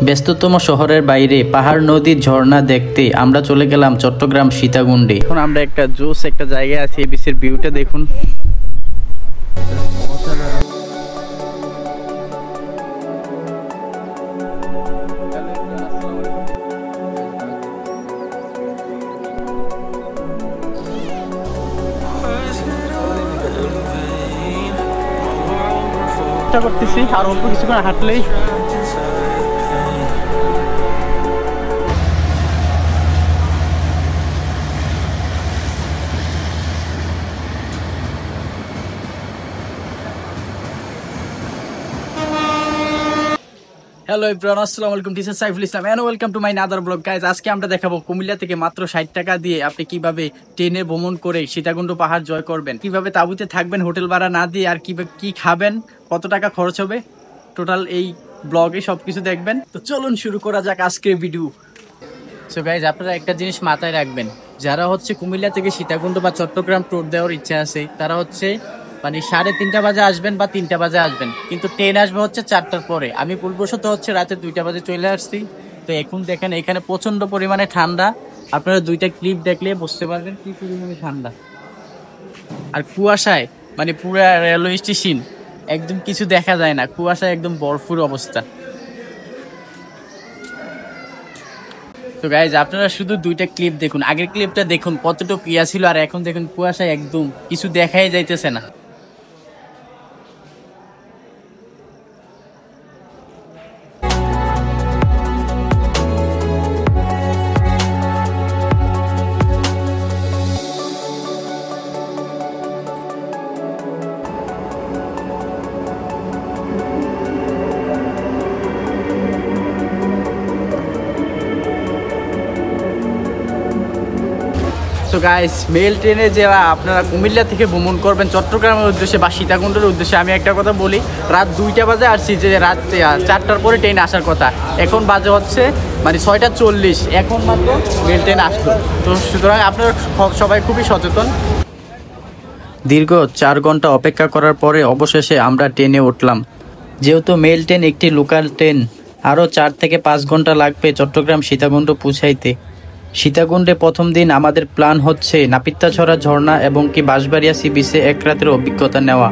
ব্যস্ততম শহরের বাইরে পাহাড়, নদী, ঝর্ণা দেখতে আমরা চলে গেলাম চট্টগ্রাম সীতাকুণ্ডে। এখন আমরা একটা জোস একটা জায়গায় আছি, এবিসির ভিউটা দেখুন। চেষ্টা করতেছি আর অল্প কিছুক্ষণ হাঁটলেই হ্যালো এভরিওয়ান, আসসালামু আলাইকুম। This is Saiful Islam and welcome to my other blog. Guys, আজকে আমরা দেখাবো কুমিল্লা থেকে মাত্র 60 টাকা দিয়ে আপনি কিভাবে ট্রেনে ভ্রমণ করে সীতাকুণ্ড পাহাড় জয় করবেন, কিভাবে তাঁবুতে থাকবেন হোটেল ভাড়া না দিয়ে, আর কি খাবেন, কত টাকা খরচ হবে, টোটাল এই ব্লগে সবকিছু দেখবেন। তো চলুন শুরু করা যাক আজকের ভিডিও। সো গাইজ, আপনারা একটা জিনিস মাথায় রাখবেন, যারা হচ্ছে কুমিল্লা থেকে সীতাকুণ্ড বা চট্টগ্রাম ট্যুর দেওয়ার ইচ্ছা আছে, তারা হচ্ছে মানে 3:30 বাজে আসবেন বা 3টা বাজে আসবেন, কিন্তু ট্রেন আসবে হচ্ছে 4টার পরে। আমি ভুলবশত হচ্ছে রাতে 2টা বাজে চলে আসছি। তো এখন দেখেন এখানে প্রচন্ড পরিমাণে ঠান্ডা, আপনারা 2টা ক্লিপ দেখলে বুঝতে পারবেন কি পরিমাণে ঠান্ডা। আর কুয়াশায় মানে পুরো রেলওয়ে স্টেশন একদম কিছু দেখা যায় না, কুয়াশায় একদম বরফুর অবস্থা। তো গাইজ, আপনারা শুধু 2টা ক্লিপ দেখুন। আগের ক্লিপটা দেখুন কতটুকু ইয়া ছিল, আর এখন দেখুন কুয়াশায় একদম কিছু দেখাই যাইতেছে না। তো গাইস, মেল ট্রেনে যারা আপনারা কুমিল্লা থেকে ভ্রমণ করবেন চট্টগ্রামের উদ্দেশ্যে বা সীতাকুণ্ডের উদ্দেশ্যে, আমি একটা কথা বলি, রাত 2টা বাজে আসছি, যে রাত 4টার পরে ট্রেন আসার কথা, এখন বাজে হচ্ছে মানে 6টা 40, এখন মাত্র মেল ট্রেন আসলো। তো সুতরাং আপনারা সবাই খুবই সচেতন। দীর্ঘ 4 ঘন্টা অপেক্ষা করার পরে অবশেষে আমরা ট্রেনে উঠলাম। যেহেতু মেল ট্রেন একটি লোকাল ট্রেন, আরও 4 থেকে 5 ঘন্টা লাগবে চট্টগ্রাম সীতাকুণ্ড পৌঁছাইতে। সীতাকুণ্ডে প্রথম দিন আমাদের প্ল্যান হচ্ছে নাপিতাছড়া ঝর্ণা এবং কি বাঁশবাড়িয়া সি বিচে এক রাতের অভিজ্ঞতা নেওয়া।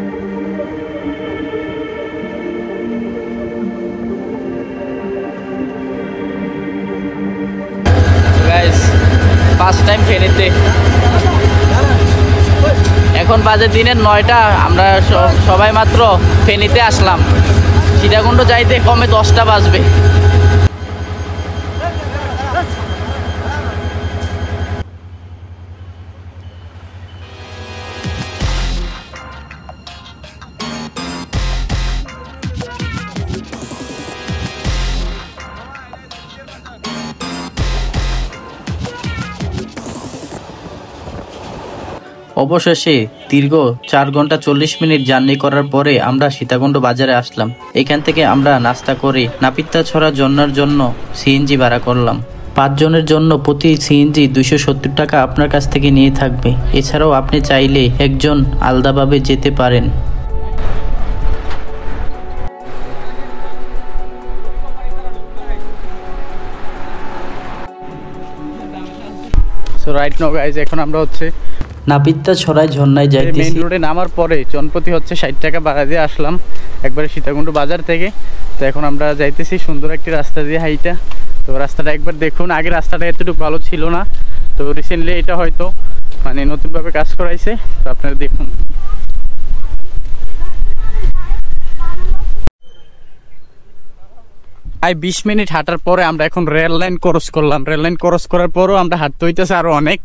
ফার্স্ট টাইম ফেনীতে, এখন বাজে দিনের 9টা, আমরা সবাই মাত্র ফেনীতে আসলাম। সীতাকুণ্ড যাইতে কমে 10টা বাজবে। অবশেষে দীর্ঘ 4 ঘন্টা 40 মিনিট জার্নি করার পরে আমরা সীতাকুণ্ড বাজারে আসলাম। এখান থেকে আমরা নাস্তা করে নাপিতাছড়া ঝর্ণার জন্য সিএনজি ভাড়া করলাম। 5 জনের জন্য প্রতি সিএনজি 270 টাকা আপনার কাছ থেকে নিয়ে থাকবে। এছাড়াও আপনি চাইলে একজন আলাদাভাবে যেতে পারেন। রাইট নাও গাইজ, এখন আমরা হচ্ছে নাপিতাছড়া ঝর্ণায় যাইতেছি। মেইন রোডে নামার পরে জনপ্রতি হচ্ছে 60 টাকা ভাড়া দিয়ে আসলাম একবারে সীতাকুণ্ড বাজার থেকে। তো এখন আমরা যাইতেছি সুন্দর একটি রাস্তা দিয়ে হাইটা। তো রাস্তাটা একবার দেখুন, আগে রাস্তাটা এতটুকু ভালো ছিল না, তো রিসেন্টলি এটা হয়তো মানে নতুনভাবে কাজ করাইছে। তো আপনারা দেখুন, প্রায় 20 মিনিট হাঁটার পরে আমরা এখন রেল লাইন ক্রস করলাম। রেল লাইন ক্রস করার পরও আমরা হাঁটতে হইতেছে আরো অনেক।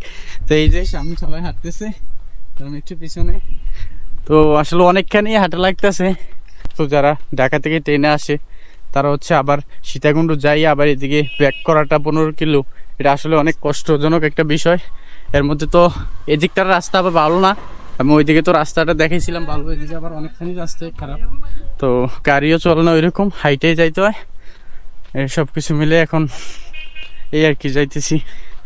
তো এই যে সামনে সবাই হাঁটতেছে, একটু পিছনে, তো আসলে অনেকখানি হাঁটা লাগতেছে। তো যারা ঢাকা থেকে ট্রেনে আসে তারা হচ্ছে আবার সীতাকুণ্ড যাই আবার এদিকে ব্যাক করাটা 15 কিলো, এটা আসলে অনেক কষ্টজনক একটা বিষয়। এর মধ্যে তো এদিকটার রাস্তা আবার ভালো না, আমি ওইদিকে তো রাস্তাটা দেখেছিলাম ভালো, এদিকে আবার অনেকখানি রাস্তা খারাপ, তো গাড়িও চলে না, ওইরকম হাইটেই যাইতে হয়। সব কিছু মিলে এখন এই আর কি যাইতেছি।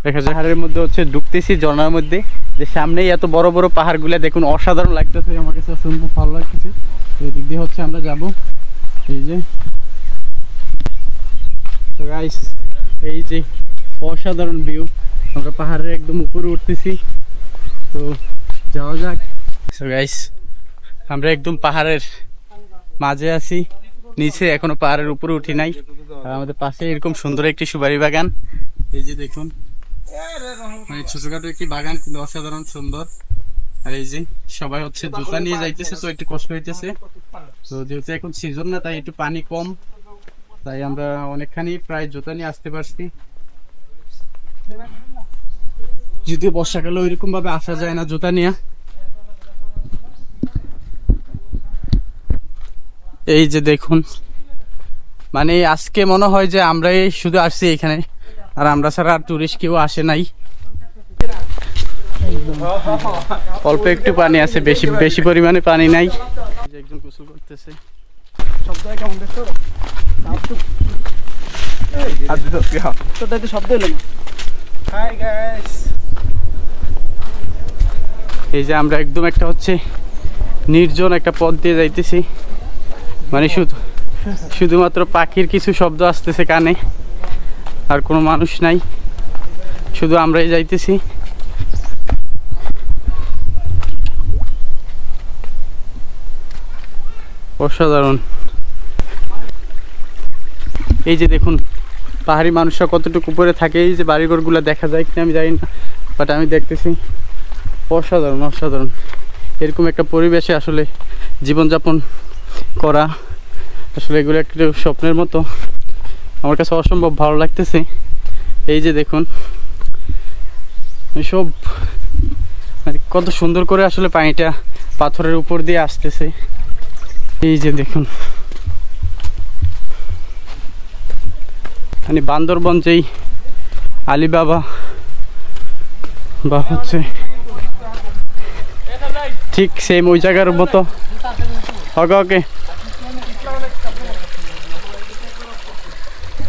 দেখা যায় পাহাড়ের মধ্যে হচ্ছে ঢুকতেছি ঝর্ণার মধ্যে, যে সামনেই এত বড় বড় পাহাড়গুলো দেখুন, অসাধারণ লাগতেছে, আমার কাছে অসম্ভব ভালো লাগতেছে। এই দিক দিয়ে হচ্ছে আমরা যাবো, এই যে গাইস এই যে অসাধারণ ভিউ, আমরা পাহাড়ের একদম উপরে উঠতেছি, তো যাওয়া যাক। সো গাইস আমরা একদম পাহাড়ের মাঝে আছি, নিচে এখনো পাহাড়ের উপরে উঠি নাই। আর আমাদের পাশে এরকম সুন্দর একটি সুপারি বাগান, এই যে দেখুন, মানে ছোটখাটো একটি বাগান কিন্তু অসাধারণ সুন্দর। আর এই যে সবাই হচ্ছে জুতা নিয়ে যাইতেছে, তো একটু কষ্ট হইতেছে, তো যেহেতু এখন সিজন না তাই একটু পানি কম, তাই আমরা অনেকখানি প্রায় জুতা নিয়ে আসতে পারছি। যদিও বর্ষাকালে ওইরকম ভাবে আসা যায় না জুতা নিয়ে। এই যে দেখুন, মানে আজকে মনে হয় যে আমরাই শুধু আসছি এখানে, আর আমরা ছাড়া আর টুরিস্ট কেউ আসে নাই। অল্প একটু পানি আছে, বেশি বেশি পরিমাণে পানি নাই। একজন গোসল করতেছে। এই যে আমরা একদম একটা হচ্ছে নির্জন একটা পথ দিয়ে যাইতেছি, মানে শুধুমাত্র পাখির কিছু শব্দ আসতেছে কানে, আর কোনো মানুষ নাই, শুধু আমরাই যাইতেছি। অসাধারণ। এই যে দেখুন পাহাড়ি মানুষরা কতটুকু উপরে থাকে, এই যে বাড়িঘরগুলো দেখা যায় কিনা আমি জানি না, বাট আমি দেখতেছি। অসাধারণ অসাধারণ, এরকম একটা পরিবেশে আসলে জীবনযাপন করা আসলে এগুলো একটু স্বপ্নের মতো, আমার কাছে অসম্ভব ভালো লাগতেছে। এই যে দেখুন সব মানে কত সুন্দর করে আসলে পানিটা পাথরের উপর দিয়ে আসতেছে। এই যে দেখুন, মানে বান্দরবন যেই আলিবাবা বা হচ্ছে ঠিক সেম ওই জায়গার মতো। ওকে ওকে।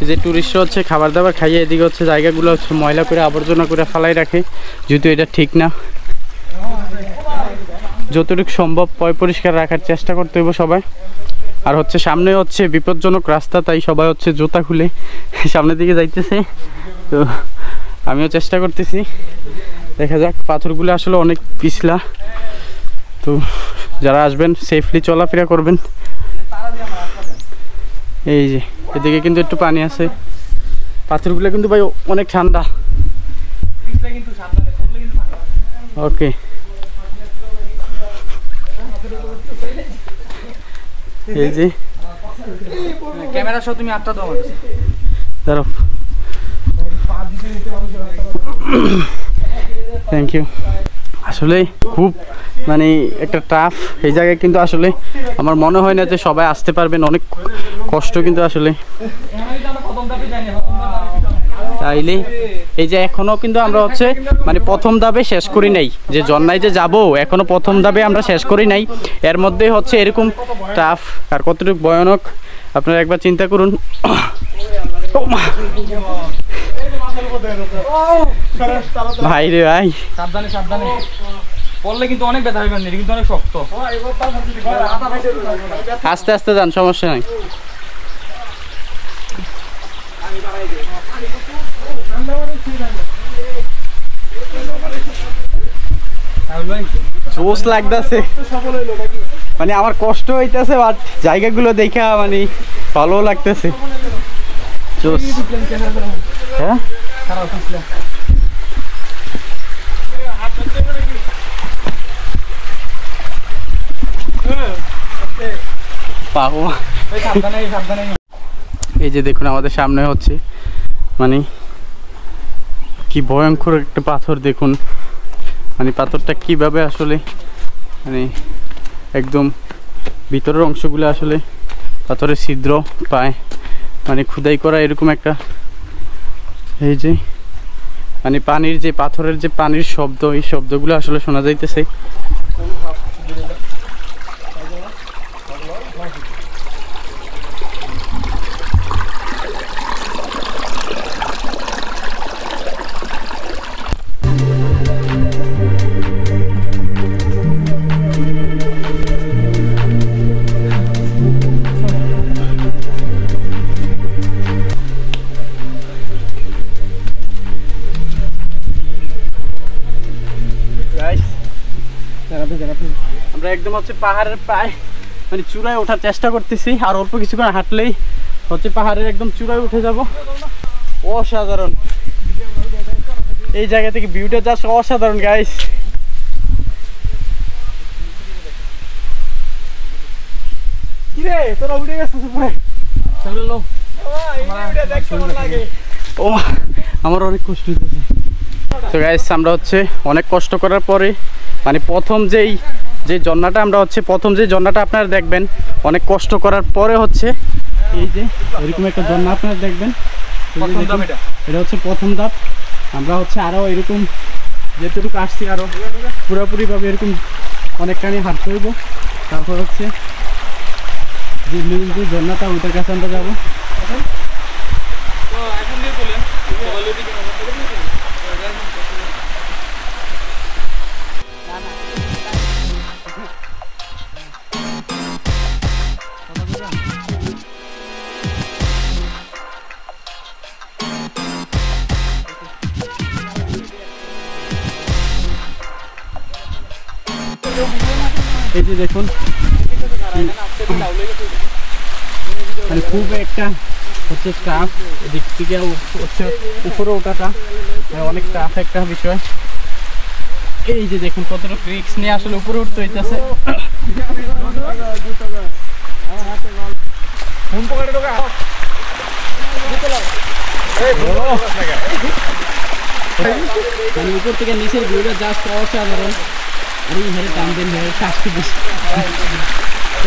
যে টুরিস্টরা হচ্ছে খাবার দাবার খাইয়ে এদিকে হচ্ছে জায়গাগুলো হচ্ছে ময়লা করে আবর্জনা করে ফালাই রাখে, যদিও এটা ঠিক না। যতটুকু সম্ভব পরিষ্কার রাখার চেষ্টা করতে হবে সবাই। আর হচ্ছে সামনে হচ্ছে বিপজ্জনক রাস্তা, তাই সবাই হচ্ছে জুতা খুলে সামনের দিকে যাইতেছে, তো আমিও চেষ্টা করতেছি। দেখা যাক, পাথরগুলো আসলে অনেক পিছলা, তো যারা আসবেন সেফলি চলাফেরা করবেন। এই যে এদিকে কিন্তু একটু পানি আছে, পাথরগুলো কিন্তু ভাই অনেক ঠান্ডা। ওকে, এই যে ক্যামেরা সহ তুমি আটটা দাও, দাঁড়াও। Thank you. আসলে খুব মানে একটা টাফ এই জায়গায়, কিন্তু আসলে আমার মনে হয় না যে সবাই আসতে পারবেন, অনেক কষ্ট কিন্তু আসলে। তাইলে এই যে এখনো কিন্তু আমরা হচ্ছে মানে প্রথম ধাপে শেষ করি নাই, যে জন্নায় যে যাব এখনো প্রথম ধাপে আমরা শেষ করি নাই, এর মধ্যে হচ্ছে এরকম টাফ আর কতটুকু ভয়ানক আপনারা একবার চিন্তা করুন। ভাই রে ভাই, সাবধানে সাবধানে পড়লে কিন্তু অনেক ব্যথা হবে, কিন্তু অনেক শক্ত। আস্তে আস্তে যান, সমস্যা নাই। জোশ লাগতেছে, মানে আমার কষ্ট হইতেছে, বাট জায়গাগুলো দেখা মানে ভালো লাগতেছে। জোশ। হ্যাঁ এই যে দেখুন আমাদের সামনে হচ্ছে মানে কি ভয়ঙ্কর একটা পাথর, দেখুন মানে পাথরটা কিভাবে আসলে মানে একদম ভিতরের অংশগুলো আসলে পাথরের ছিদ্র পায়, মানে খুদাই করা এরকম একটা। এই যে মানে পানির যে পাথরের যে পানির শব্দ, এই শব্দগুলো আসলে শোনা যাইতেছে। একদম হচ্ছে পাহাড়ের প্রায় মানে চূড়ায় ওঠার চেষ্টা করতেছি, আর অল্প কিছুক্ষণ হাঁটলেই হচ্ছে পাহাড়ের একদম চূড়ায় উঠে যাব। অসাধারণ, এই জায়গা থেকে ভিউটা জাস্ট অসাধারণ গাইস। কিরে তোরা উঠে গেছিস উপরে? ও আমার অনেক কষ্ট হইতেছে। তো গাইস আমরা হচ্ছে অনেক কষ্ট করার পরে মানে প্রথম যে ঝর্ণাটা আমরা হচ্ছে প্রথম যে ঝর্ণাটা আপনারা দেখবেন অনেক কষ্ট করার পরে হচ্ছে এই যে এরকম একটা ঝর্ণা আপনারা দেখবেন। এটা হচ্ছে প্রথম ধাপ। আমরা হচ্ছে আরো এরকম যেটুকু আসছি আরো পুরোপুরি ভাবে এরকম অনেকখানি হাঁটতে হইব। তারপর হচ্ছে যে ঝর্ণাটা ওইটার কাছে আমরা যাবো। এই যে দেখুন মানে খুব একটা হচ্ছে টাফ, এদিক থেকে হচ্ছে উপরে ওঠাটা অনেক টাফ একটা বিষয়। এই যে দেখুন কতটা রিস্ক নিয়ে আসলে উপরে উঠতে হইতেছে। উপর থেকে নিচের ভিউটা জাস্ট অসাধারণ।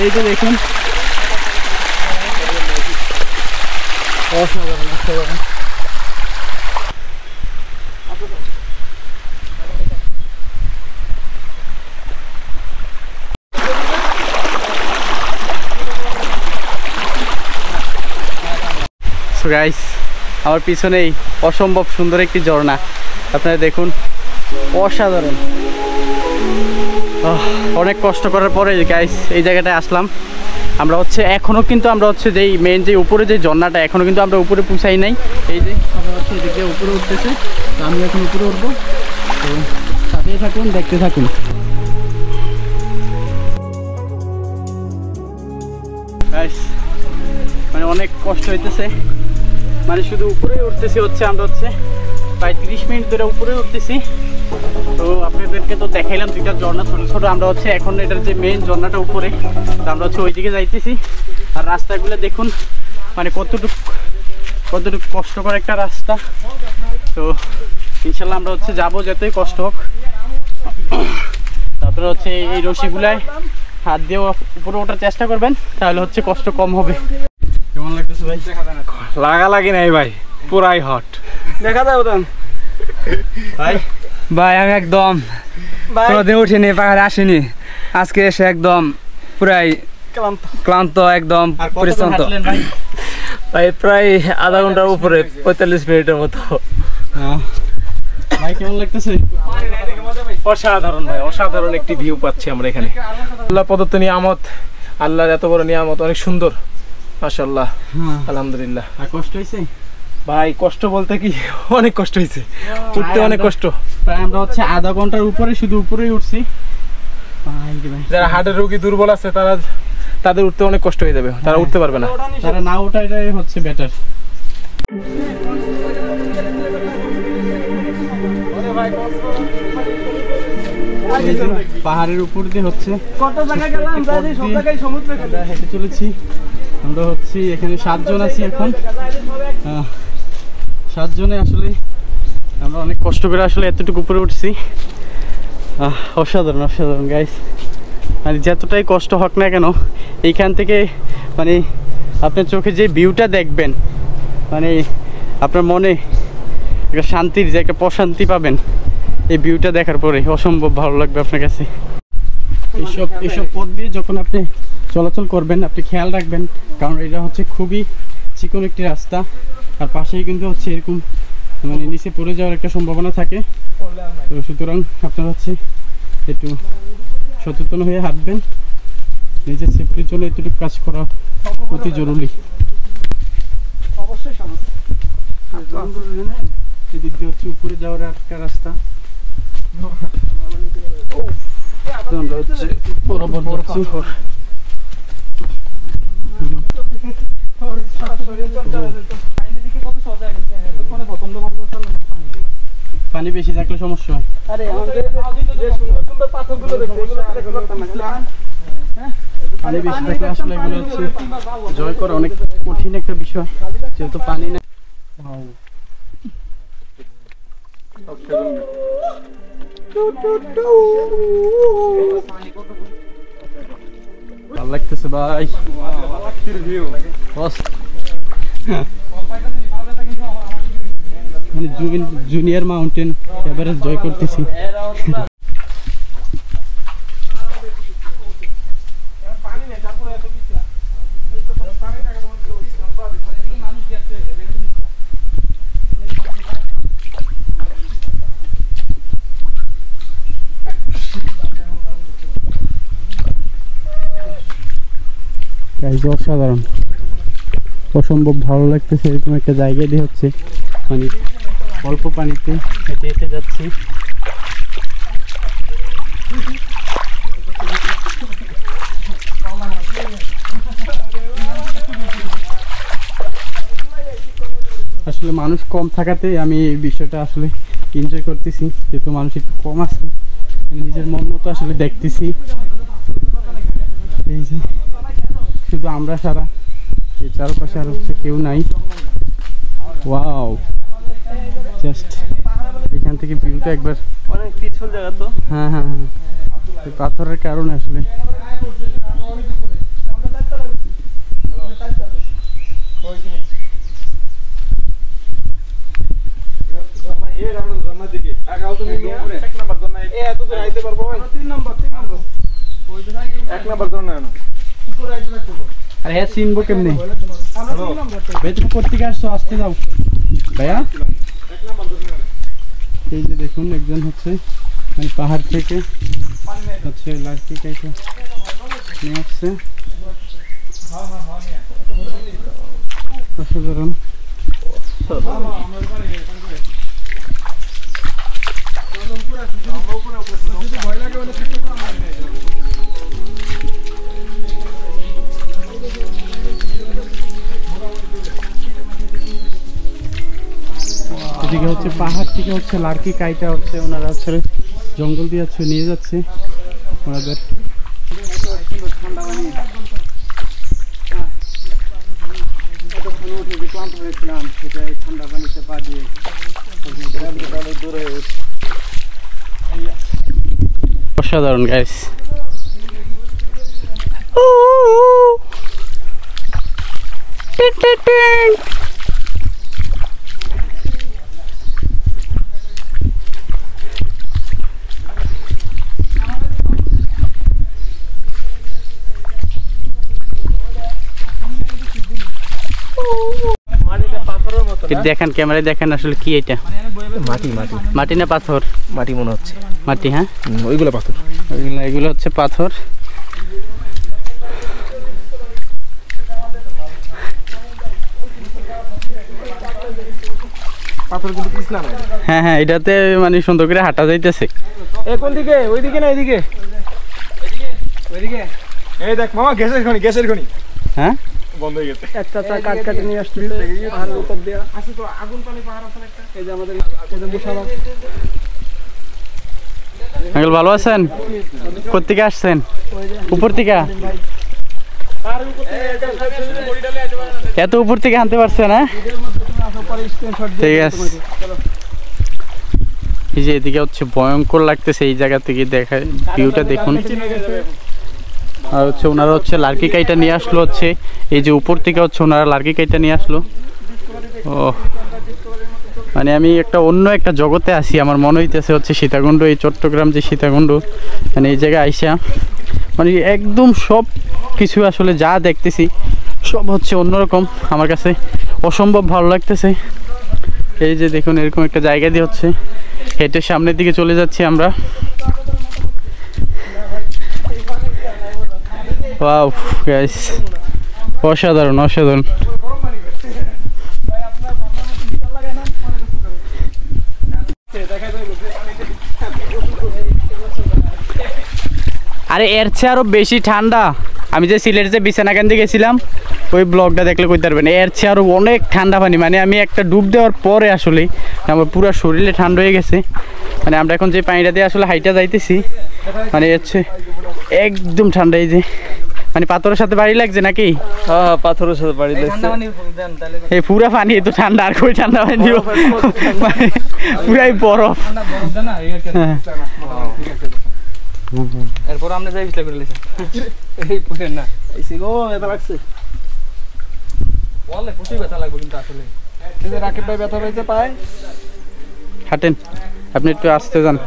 এই যে দেখুন অসাধারণ অসাধারণ। সো গাইস আমার পিছনেই অসম্ভব সুন্দর একটি ঝর্ণা, আপনারা দেখুন অসাধারণ। অনেক কষ্ট করার পরে গাইস এই জায়গাটায় আসলাম। আমরা হচ্ছে এখনো কিন্তু আমরা হচ্ছে যেই মেইন যে উপরে যে ঝর্ণাটা এখনো কিন্তু আমরা উপরে পৌঁছাই নাই। এই যে আমরা হচ্ছে এদিকে উপরে উঠতেছে, তো আমি এখন উপরে উঠবো, তো সাথেই থাকুন, দেখতে থাকুন। গাইস মানে অনেক কষ্ট হইতেছে, মানে শুধু উপরে উঠতেছি হচ্ছে আমরা হচ্ছে প্রায় 30 মিনিট ধরে উপরে উঠতেছি। তো আপনাদেরকে তো দেখাইলাম দুইটা ঝর্ণা ছোটো ছোটো, আমরা হচ্ছে এখন এটার যে মেইন ঝর্ণাটা উপরে, তো আমরা হচ্ছে ওইদিকে যাইতেছি। আর রাস্তাগুলো দেখুন মানে কতটুকু কষ্টকর একটা রাস্তা। তো ইনশাল্লাহ আমরা হচ্ছে যাবো যতই কষ্ট হোক। তারপরে হচ্ছে এই রশিগুলায় হাত দিয়ে উপরে ওঠার চেষ্টা করবেন, তাহলে হচ্ছে কষ্ট কম হবে। কেমন লাগতেছে ভাই? লাগি নাই ভাই, পুরাই হট দেখা যায় ওদান ভাই। ভাই আমি একদম কোনোদিন উঠিনি, পাহাড়ে আসিনি, আজকে এসে একদম পুরাই ক্লান্ত একদম পরিশ্রান্ত ভাই। প্রায় আধা ঘন্টার উপরে 45 মিনিটের মতো। ভাই কেমন লাগতেছে? অসাধারণ ভাই, অসাধারণ একটি ভিউ পাচ্ছি আমরা এখানে। আল্লাহ প্রদত্ত নিয়ামত, আল্লাহর এত বড় নিয়ামত, অনেক সুন্দর মাশাআল্লাহ। আলহামদুলিল্লাহ। আর কষ্ট হয়েছে ভাই? কষ্ট বলতে কি অনেক কষ্ট হয়েছে, উঠতে অনেক কষ্ট। প্রায় আমরা হচ্ছে আধা ঘন্টার উপরে শুধু উপরেই উঠছি। যারা হার্টের রোগী দুর্বল আছে তাদের উঠতে অনেক কষ্ট হয়ে যাবে, তারা উঠতে পারবে না, তারা না ওঠাটাই হচ্ছে বেটার। পাহাড়ের উপর দিয়ে হচ্ছে হেঁটে চলেছি আমরা, হচ্ছে এখানে 7 জন আছি এখন। 7 জনে আসলে আমরা অনেক কষ্ট করে আসলে এতটুকু উপরে উঠছি। অসাধারণ অসাধারণ গাইস। মানে যতটাই কষ্ট হোক না কেন এইখান থেকে মানে আপনার চোখে যে ভিউটা দেখবেন, মানে আপনার মনে একটা শান্তির যে একটা প্রশান্তি পাবেন এই ভিউটা দেখার পরে, অসম্ভব ভালো লাগবে আপনার কাছে। এইসব পথ দিয়ে যখন আপনি চলাচল করবেন আপনি খেয়াল রাখবেন, কারণ এটা হচ্ছে খুবই চিকন একটি রাস্তা, আর পাশেই কিন্তু হচ্ছে এরকম মানে নিচে পড়ে যাওয়ার একটা সম্ভাবনা থাকে। তো সুতরাং আপনার হচ্ছে একটু সচেতন হয়ে হাঁটবেন, নিজের সেফটির জন্য এতটুকু কাজ করা অতি জরুরি। অবশ্যই এদিক দিয়ে হচ্ছে উপরে যাওয়ার একটা রাস্তা। আমরা হচ্ছে বরাবর যাচ্ছি। পানি বেশি থাকলে সমস্যা। পানি বেশি থাকলে আসলে এগুলো হচ্ছে জয় করা অনেক কঠিন একটা বিষয়, যেহেতু পানি না। ভালো লাগতেছে ভাই, জুনিয়র মাউন্টেন এভারেস্ট জয় করতেছি। অসাধারণ, অসম্ভব ভালো লাগতেছে। এরকম একটা জায়গা দিয়ে হচ্ছে মানে অল্প পানিতে হেঁটে হেঁটে যাচ্ছি। আসলে মানুষ কম থাকাতে আমি এই বিষয়টা আসলে এনজয় করতেছি, যেহেতু মানুষ একটু কম আছে। নিজের মন মতো আসলে দেখতেছি। এই যে শুধু আমরা সারা, এই চারপাশে আর হচ্ছে কেউ নাই। ওয়াও, জাস্ট এখান থেকে ভিউটা একবার অনেক পিছল জায়গা তো। হ্যাঁ হ্যাঁ হ্যাঁ, এই পাথরের কারণে আসলে আরে হ্যাঁ চিনবো কেমনি? ভাই তুমি কোথেকে আসছো? আসতে যাও ভাইয়া। এই যে দেখুন একজন হচ্ছে মানে পাহাড় থেকে হচ্ছে লাঠি কেটে নিয়ে আসছে। অসাধারণ। এদিকে হচ্ছে পাহাড় থেকে হচ্ছে লার্কি কাইটা হচ্ছে ওনারা হচ্ছে জঙ্গল দিয়ে হচ্ছে নিয়ে যাচ্ছে ওনাদের। ক্লান্ত হয়েছিলাম সেটা এই ঠান্ডা পানিতে পা দিয়ে অসাধারণ গাইস। দেখেন ক্যামেরায় দেখেন আসলে কি এটা? মাটি মাটি মাটি না পাথর? মাটি মনে হচ্ছে। মাটি, হ্যাঁ ওইগুলো পাথর, এগুলো হচ্ছে পাথর। পাথর কিন্তু পিছলা না। হ্যাঁ হ্যাঁ, এটাতে মানে সুন্দর করে হাঁটা যাইতেছে। কোন দিকে? ওইদিকে না এদিকে? ওইদিকে। এই দেখ মামা, গ্যাসের খনি। হ্যাঁ বন্ধ হয়ে গেছে। একটা কাট কাটে নিয়ে আসতেছে পাহাড়ের উপর দিয়ে। আছে তো আগুন পানি পাহাড় আছে একটা। এই যে আমাদের মুসাবাদ। আঙ্কেল ভালো আছেন? কোথেকে আসছেন? উপর থেকে? এত উপর থেকে আনতে পারছেন? হ্যাঁ ঠিক আছে। এই যে এদিকে হচ্ছে ভয়ঙ্কর লাগতেছে এই জায়গা থেকে, দেখা ভিউটা দেখুন। আর হচ্ছে ওনারা হচ্ছে লার্কি কাইটা নিয়ে আসলো, হচ্ছে এই যে উপর থেকে হচ্ছে ওনারা লার্কি কাইটা নিয়ে আসলো। ও মানে আমি একটা অন্য একটা জগতে আছি, আমার মনে হইতেছে হচ্ছে সীতাকুণ্ড, এই চট্টগ্রাম যে সীতাকুণ্ড, মানে এই জায়গায় আইসা মানে একদম সব কিছু আসলে যা দেখতেছি সব হচ্ছে অন্যরকম, আমার কাছে অসম্ভব ভালো লাগতেছে। এই যে দেখুন এরকম একটা জায়গা দিয়ে হচ্ছে হেঁটে সামনের দিকে চলে যাচ্ছি আমরা। ওয়াও গাইস, অসাধারণ অসাধারণ। আরে এর চেয়ে আরো বেশি ঠান্ডা। আমি যে সিলেটে যে বিছানাকান্দি গেছিলাম ওই ব্লগটা দেখলে কইতে পারবেন, এর চেয়ে আরো অনেক ঠান্ডা পানি। মানে আমি একটা ডুব দেওয়ার পরে আসলে আমার পুরো শরীরে ঠান্ডা হয়ে গেছে। মানে আমরা এখন যে পানিটা দিয়ে আসলে হাইটা যাইতেছি, মানে হচ্ছে একদম ঠান্ডা। এই যে মানে পাথরের সাথে বাড়ি লাগছে নাকি? হ্যাঁ, পাথরের সাথে বাড়ি লাগছে। এই পুরা পানি তো ঠান্ডা, আর কই ঠান্ডা পানি দিব, মানে পুরাই বরফ। হ্যাঁ। এরপর আমরা যাই বিছলা করে লইছি। এই পুরে না এইসি গো ব্যথা লাগছে। বলে প্রচুর ব্যথা লাগবে কিন্তু আসলে। এই যে রাকিব ভাই ব্যথা হইছে পায়। হাঁটেন, আপনি একটু আসতে যান।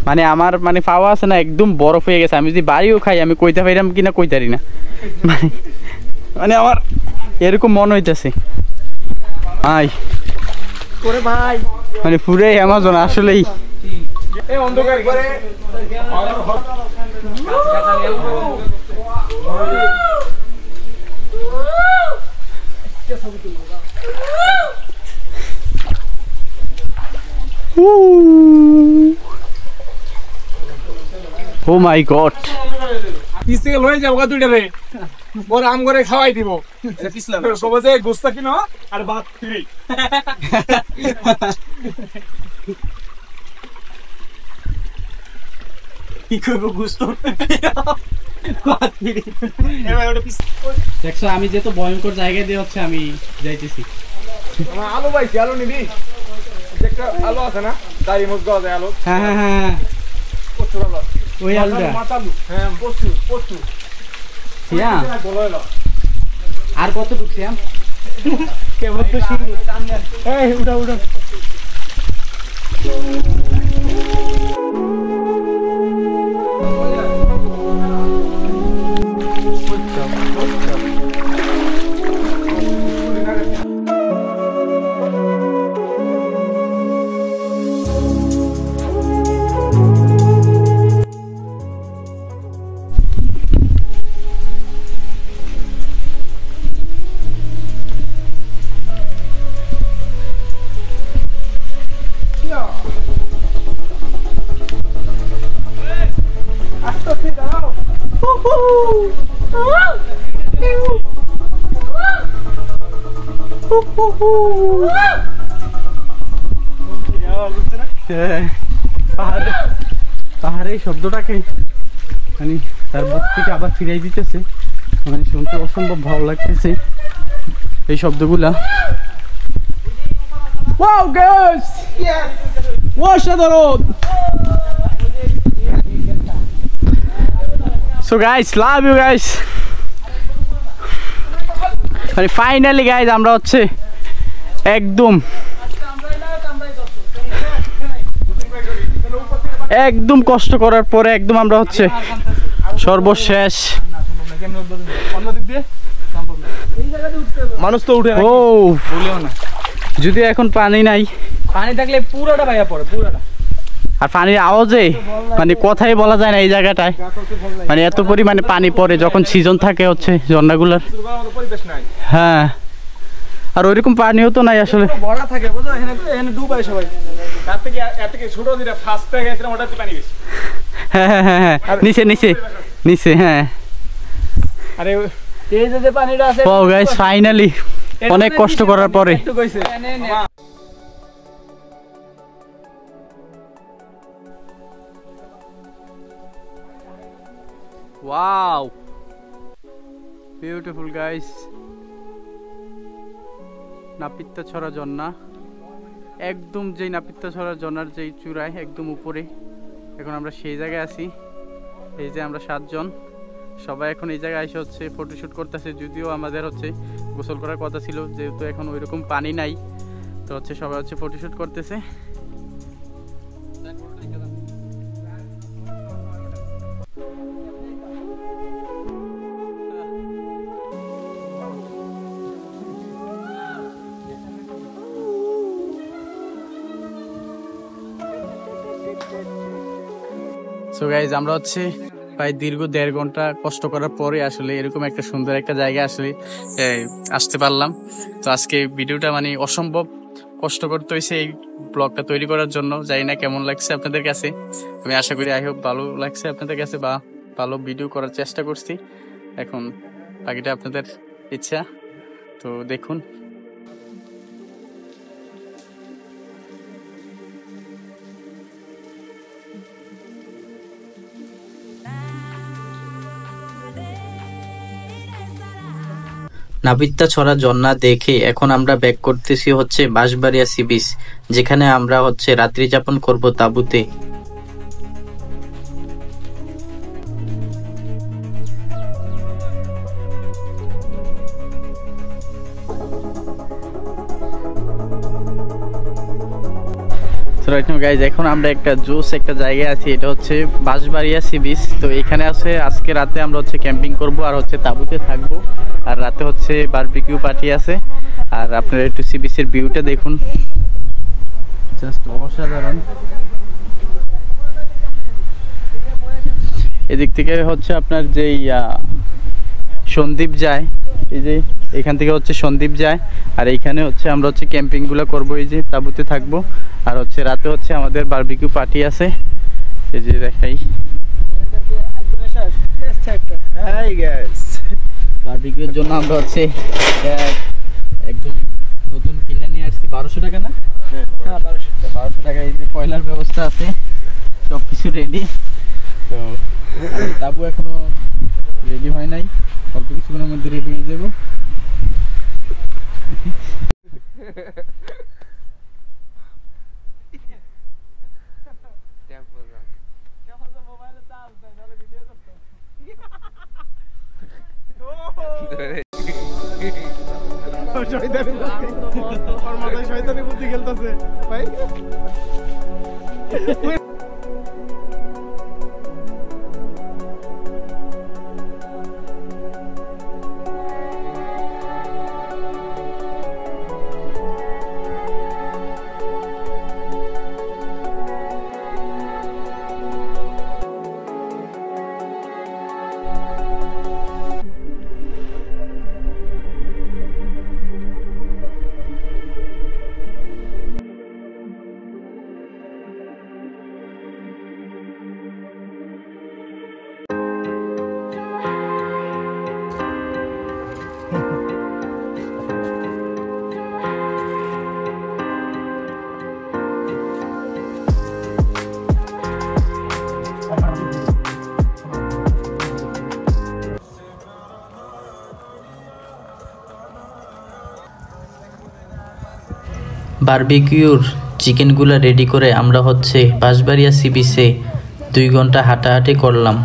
মানে আমার মানে পাওয়া আছে না, একদম বরফ হয়ে গেছে। আমি যদি বাড়িও খাই আমি কইতে পাইরাম কিনা কইতারি না। মানে আমার এরকম মন হইতেছে ভাই, ভাই মানে পুরে অ্যামাজন আসলেই। এই অন্ধকার করে ও মাই গড, পিসে লয়ে যাবো দুইটা রে, পরে আম করে খাওয়াই দিব। সবাই যে গোস্তা কিনো আর ভাত ফ্রি। কি করবো গুস্ত দেখছো, আমি যেহেতু ভয়ঙ্কর জায়গায় দিয়ে হচ্ছে আমি যাইতেছি। আলু পাইছি, আলু নিবি? একটা আলু আছে না, দাড়ি মুখ দেওয়া যায় আলু। হ্যাঁ হ্যাঁ হ্যাঁ, প্রচুর আলু, ওই আলুটা। মাথালু, হ্যাঁ প্রচুর প্রচুর। সিয়াম আর কত ঢুকছিয়াম কেবল তো শুরু। এই উঠা উঠা। পাহাড়ে এই শব্দটাকে মানে তার বুক থেকে আবার ফিরাই দিতেছে, মানে শুনতে অসম্ভব ভালো লাগতেছে এই শব্দগুলা। Wow guys! Yes! অসাধারণ! So guys, love you guys. মানে ফাইনালি গাইজ আমরা হচ্ছে একদম একদম কষ্ট করার পরে একদম আমরা হচ্ছে সর্বশেষ। মানুষ তো উঠে ও বলেও না, যদি এখন পানি নাই, পানি থাকলে পুরোটা ভাইয়া পড়ে পুরোটা। আর পানির আওয়াজে মানে কথাই বলা যায় না এই জায়গাটায়, মানে এত পরিমাণে পানি পড়ে যখন সিজন থাকে হচ্ছে ঝর্ণাগুলার। হ্যাঁ, আর ওইরকম পানিও তো নাই আসলে। বড়া থাকে বুঝো, এখানে ডুবাই সবাই। তার থেকে এত কি ছোট যেটা ফার্স্ট টাইম গেছিলাম ওটাতে পানি বেশি। হ্যাঁ হ্যাঁ হ্যাঁ হ্যাঁ, নিচে নিচে নিচে। হ্যাঁ, আরে এই যে পানিটা আছে। ও গাইস ফাইনালি অনেক কষ্ট করার পরে একটু কইছে। Wow, beautiful guys. নাপিত্তাছড়া ঝর্ণা, একদম যেই নাপিত্তাছড়া ঝর্ণার যেই চূড়ায় একদম উপরে, এখন আমরা সেই জায়গায় আছি। এই যে আমরা 7 জন সবাই এখন এই জায়গায় এসে হচ্ছে ফটোশ্যুট করতেছে। যদিও আমাদের হচ্ছে গোসল করার কথা ছিল, যেহেতু এখন ওইরকম পানি নাই, তো হচ্ছে সবাই হচ্ছে ফটোশ্যুট করতেছে। সো গাইজ আমরা হচ্ছে প্রায় দীর্ঘ 1.5 ঘন্টা কষ্ট করার পরে আসলে এরকম একটা সুন্দর একটা জায়গা আসলে আসতে পারলাম। তো আজকে ভিডিওটা মানে অসম্ভব কষ্ট করতে হয়েছে এই ব্লগটা তৈরি করার জন্য। জানি না কেমন লাগছে আপনাদের কাছে, আমি আশা করি আই হোপ ভালো লাগছে আপনাদের কাছে বা ভালো ভিডিও করার চেষ্টা করছি। এখন বাকিটা আপনাদের ইচ্ছা, তো দেখুন। নাবিত্যা ছড়া ঝর্ণা দেখে এখন আমরা ব্যাক করতেছি হচ্ছে বাঁশবাড়িয়া সি বিচ, যেখানে আমরা হচ্ছে রাত্রি যাপন করব তাঁবুতে। এখন আমরা একটা জোস একটা জায়গায় আছি, এটা হচ্ছে বাঁশবাড়িয়া সি বিচ। তো এখানে আছে আজকে রাতে আমরা হচ্ছে ক্যাম্পিং করব আর হচ্ছে তাঁবুতে থাকবো, আর রাতে হচ্ছে বারবিকিউ পার্টি আছে। আর আপনারা একটু সি বিচের ভিউটা দেখুন, জাস্ট অসাধারণ। এদিক থেকে হচ্ছে আপনার যেই সন্দ্বীপ যায়, এই যে এখান থেকে হচ্ছে সন্দ্বীপ যায়, আর এইখানে হচ্ছে আমরা হচ্ছে ক্যাম্পিং গুলো করবো, এই যে তাঁবুতে থাকবো। আর হচ্ছে রাতে হচ্ছে আমাদের বারবিকিউ পার্টি আছে, এই যে দেখাই। বারবিকিউর জন্য আমরা হচ্ছে একদম নতুন কিনে নিয়ে আসছি। 1200 টাকা না? হ্যাঁ 1200 টাকা। এই যে কয়লার ব্যবস্থা আছে, সব কিছু রেডি। তো তাবু এখনো রেডি হয় নাই, অল্প কিছুক্ষণের মধ্যে রেডি হয়ে যাবো। শয়তানি বুদ্ধি খেলতেছে ভাই। বারবিকিউর চিকেনগুলো রেডি করে আমরা হচ্ছে বাঁশবাড়িয়া সি বিচে 2 ঘন্টা হাঁটাহাঁটি করলাম।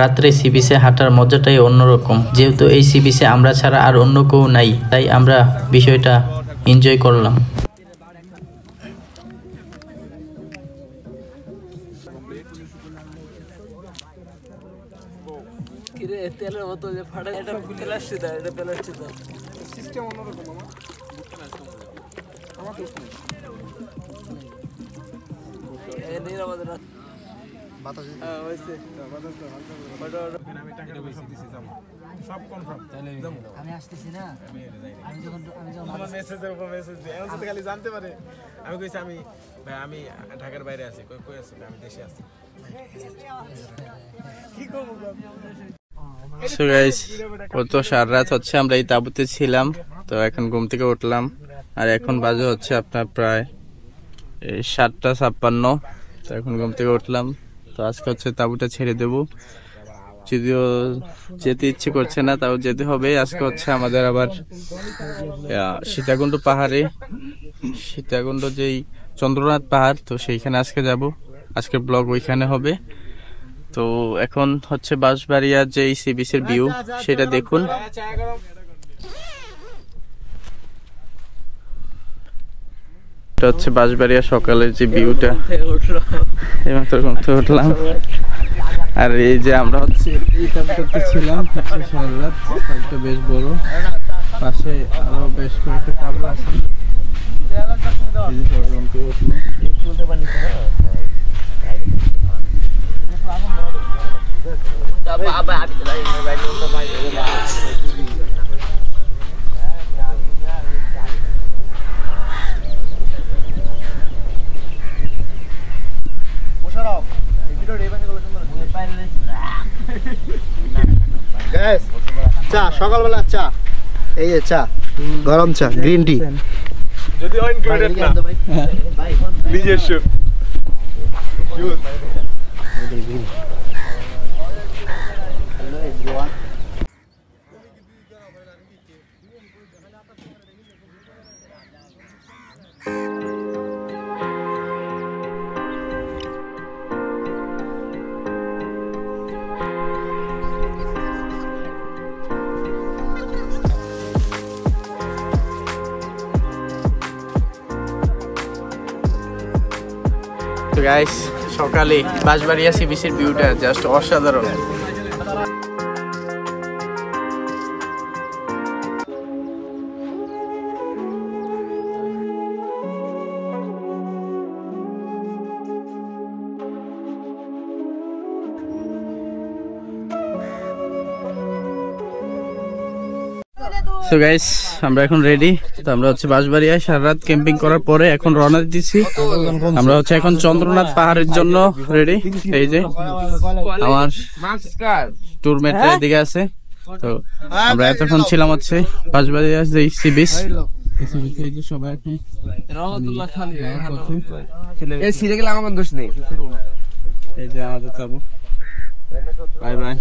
রাত্রে সি বিচে হাঁটার মজাটাই অন্যরকম, যেহেতু এই সি বিচে আমরা ছাড়া আর অন্য কেউ নাই, তাই আমরা বিষয়টা এনজয় করলাম। তেলের মতো যে ফাটা, এটা প্লাস্টিক দাও, এটা প্লাস্টিক দাও, সিস্টেম অন্যরকম। আমার দোস্ত নেই, এই নেই আমাদের বাতাস। হ্যাঁ হইছে, বাতাস তো হালকা করে ওটা আমি টাকা বেশি দিছি, যাব সব কনফার্ম। তাহলে আমি আসতেছি না, আমি যখন আমার মেসেজের উপর মেসেজ দিই, এমন তো খালি জানতে পারে। আমি কইছি আমি ভাই আমি ঢাকার বাইরে আছি, কই আছি, আমি দেশে আছি। কি করব? সো গাইস, কত সারা রাত হচ্ছে আমরা এই তাঁবুতে ছিলাম। তো এখন ঘুম থেকে উঠলাম, আর এখন বাজে হচ্ছে আপনার প্রায় 7:56। তো এখন ঘুম থেকে উঠলাম, তো আজকে হচ্ছে তাঁবুটা ছেড়ে দেব। যদিও যেতে ইচ্ছে করছে না, তাও যেতে হবে। আজকে হচ্ছে আমাদের আবার সীতাকুণ্ড পাহাড়ে, সীতাকুণ্ড যেই চন্দ্রনাথ পাহাড়, তো সেইখানে আজকে যাব। আজকে ব্লগ ওইখানে হবে। তো এখন হচ্ছে বাঁশবাড়িয়ার যে সি বিচের ভিউ সেটা দেখুন। এটা হচ্ছে বাঁশবাড়িয়া সকালের যে ভিউটা, এইমাত্র ঘুম থেকে উঠলাম। আর এই যে আমরা হচ্ছে এই তাঁবুটাতে ছিলাম হচ্ছে সারা রাত, তাঁবুটা বেশ বড়, পাশে আরো বেশ কয়েকটা তাঁবু আছে। চা সকালবেলা চা, এই যে চা, গরম চা, গ্রিন টি। যদি ইনক্লুডেড না নিজস্ব জুস। তো গাইস সকালে বাঁশবাড়িয়া সি বিচের ভিউটা জাস্ট অসাধারণ। সো গাইস আমরা এখন রেডি। তো আমরা হচ্ছে বাঁশবাড়িয়ায় সারা রাত ক্যাম্পিং করার পরে এখন রওনা দিতেছি। আমরা হচ্ছে এখন চন্দ্রনাথ পাহাড়ের জন্য রেডি। এই যে আমার ট্যুরমেট এদিকে আছে। তো আমরা এতক্ষণ ছিলাম হচ্ছে বাঁশবাড়িয়া যে সি বিচ। এই যে আমাদের যাবো। Bye bye.